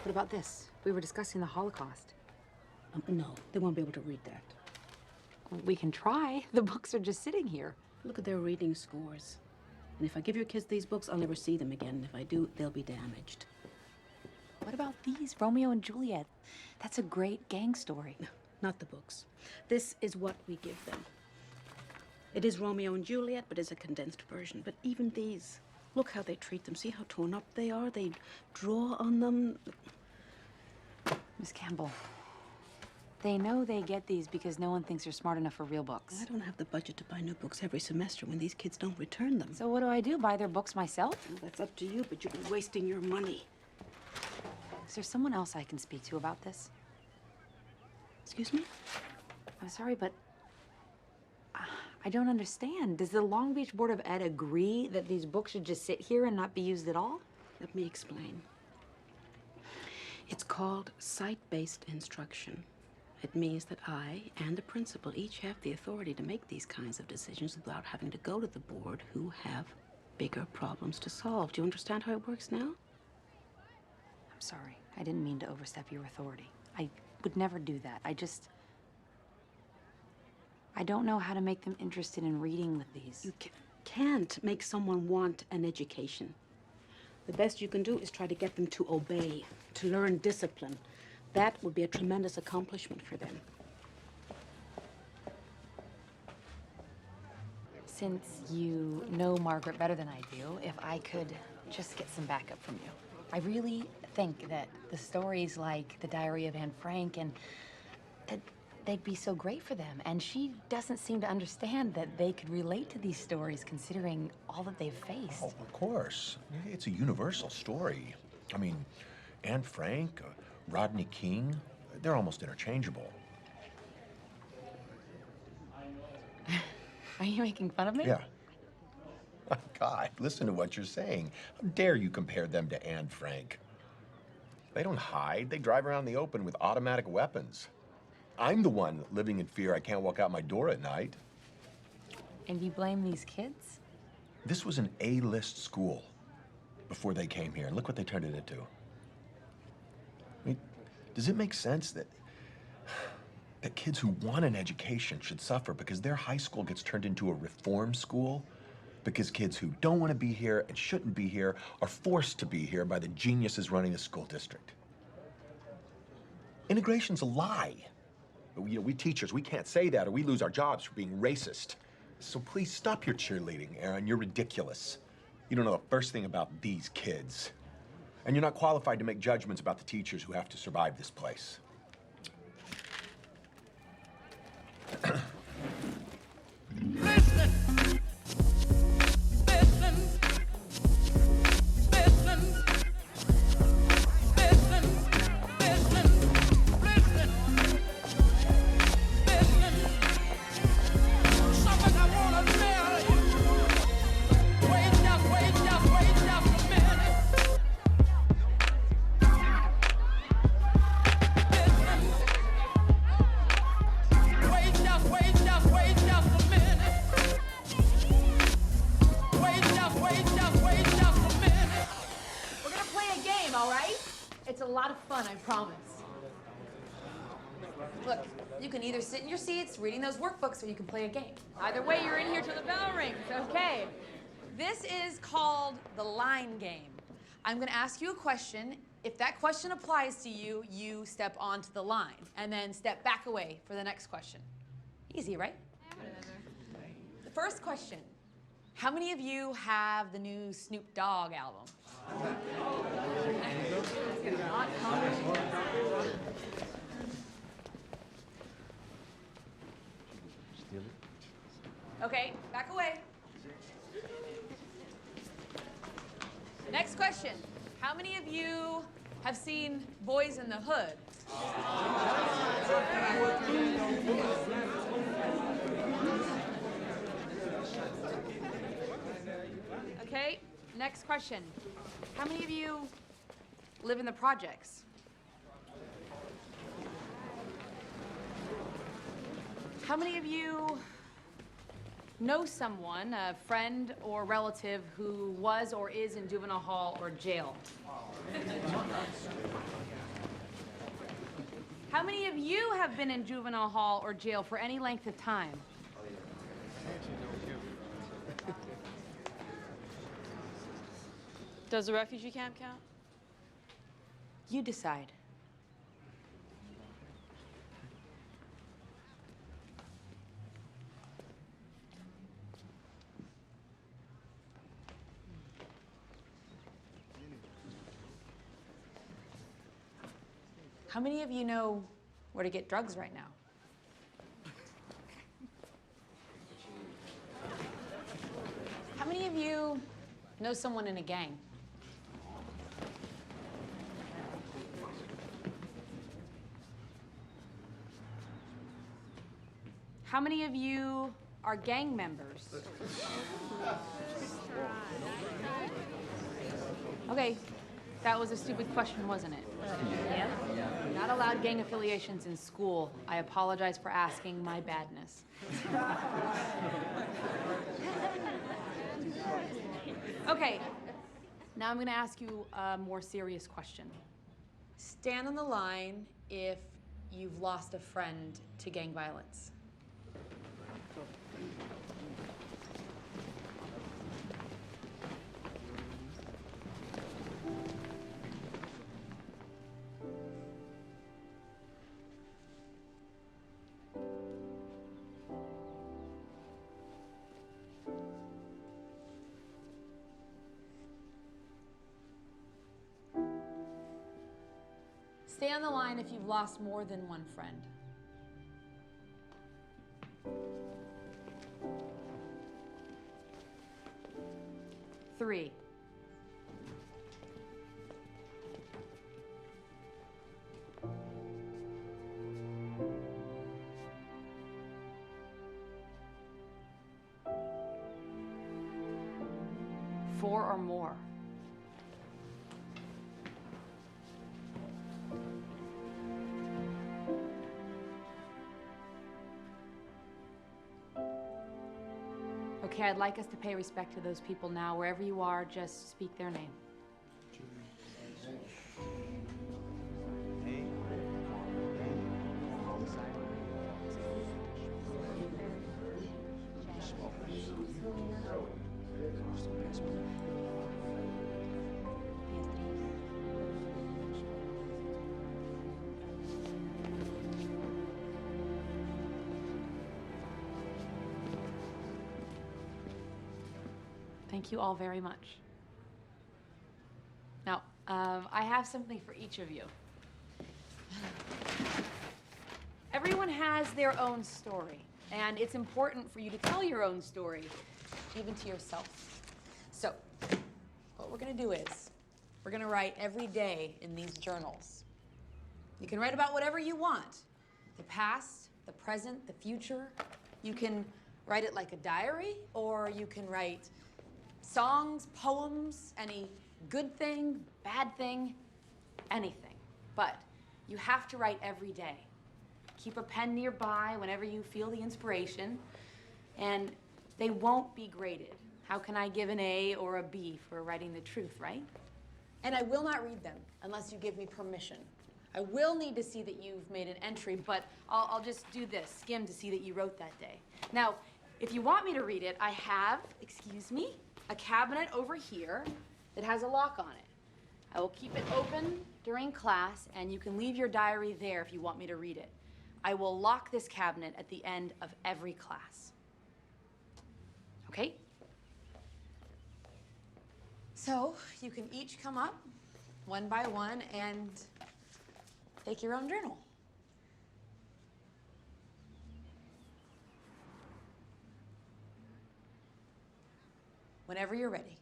What about this? We were discussing the Holocaust. No, they won't be able to read that. Well, we can try. The books are just sitting here. Look at their reading scores. And if I give your kids these books, I'll never see them again. And if I do, they'll be damaged. What about these? Romeo and Juliet. That's a great gang story. No, not the books. This is what we give them. It is Romeo and Juliet, but it's a condensed version. But even these, look how they treat them. See how torn up they are? They draw on them. Miss Campbell, they know they get these because no one thinks they're smart enough for real books. I don't have the budget to buy new books every semester when these kids don't return them. So what do? Buy their books myself? Well, that's up to you, but you'll be wasting your money. Is there someone else I can speak to about this? Excuse me? I'm sorry, but I don't understand. Does the Long Beach Board of Ed agree that these books should just sit here and not be used at all? Let me explain. It's called site-based instruction. It means that I and the principal each have the authority to make these kinds of decisions without having to go to the board who have bigger problems to solve. Do you understand how it works now? I'm sorry. I didn't mean to overstep your authority. I would never do that. I don't know how to make them interested in reading with these. You can't make someone want an education. The best you can do is try to get them to obey, to learn discipline. That would be a tremendous accomplishment for them. Since you know Margaret better than I do, if I could just get some backup from you. I really think that the stories like The Diary of Anne Frank and that they'd be so great for them. And she doesn't seem to understand that they could relate to these stories considering all that they've faced. Oh, of course. It's a universal story. I mean, Anne Frank, Rodney King, they're almost interchangeable. Are you making fun of me? Yeah. My God, listen to what you're saying. How dare you compare them to Anne Frank? They don't hide. They drive around the open with automatic weapons. I'm the one living in fear I can't walk out my door at night. And you blame these kids? This was an A-list school before they came here, and look what they turned it into. I mean, does it make sense that kids who want an education should suffer because their high school gets turned into a reform school? Because kids who don't want to be here and shouldn't be here are forced to be here by the geniuses running the school district. Integration's a lie. You know, we teachers, we can't say that or we lose our jobs for being racist. So please stop your cheerleading, Aaron. You're ridiculous. You don't know the first thing about these kids. And you're not qualified to make judgments about the teachers who have to survive this place. It's a lot of fun, I promise. Look, you can either sit in your seats reading those workbooks or you can play a game. Either way, you're in here till the bell rings, okay? This is called the line game. I'm gonna ask you a question. If that question applies to you, you step onto the line and then step back away for the next question. Easy, right? The first question. How many of you have the new Snoop Dogg album? Okay, back away. Next question. How many of you have seen Boys in the Hood? Okay, next question. How many of you live in the projects? How many of you know someone, a friend or relative, who was or is in juvenile hall or jail? of you have been in juvenile hall or jail for any length of time? Does the refugee camp count? You decide. How many of you know where to get drugs right now? How many of you know someone in a gang? How many of you are gang members? Okay, that was a stupid question, wasn't it? Yeah. You're not allowed gang affiliations in school. I apologize for asking, my badness. Okay, now I'm gonna ask you a more serious question. Stand on the line if you've lost a friend to gang violence. Stay on the line if you've lost more than one friend. 3. 4 or more. Okay, I'd like us to pay respect to those people now. Wherever you are, just speak their name. Thank you all very much. Now, I have something for each of you. Everyone has their own story, and it's important for you to tell your own story, even to yourself. So, what we're gonna do is, we're gonna write every day in these journals. You can write about whatever you want. The past, the present, the future. You can write it like a diary, or you can write songs, poems, any good thing, bad thing, anything. But you have to write every day. Keep a pen nearby whenever you feel the inspiration, and they won't be graded. How can I give an A or a B for writing the truth, right? And I will not read them unless you give me permission. I will need to see that you've made an entry, but I'll just do this, skim to see that you wrote that day. Now, if you want me to read it, I have, excuse me, a cabinet over here that has a lock on it. I will keep it open during class, and you can leave your diary there if you want me to read it. I will lock this cabinet at the end of every class. Okay? So, you can each come up, one by one, and take your own journal. Whenever you're ready.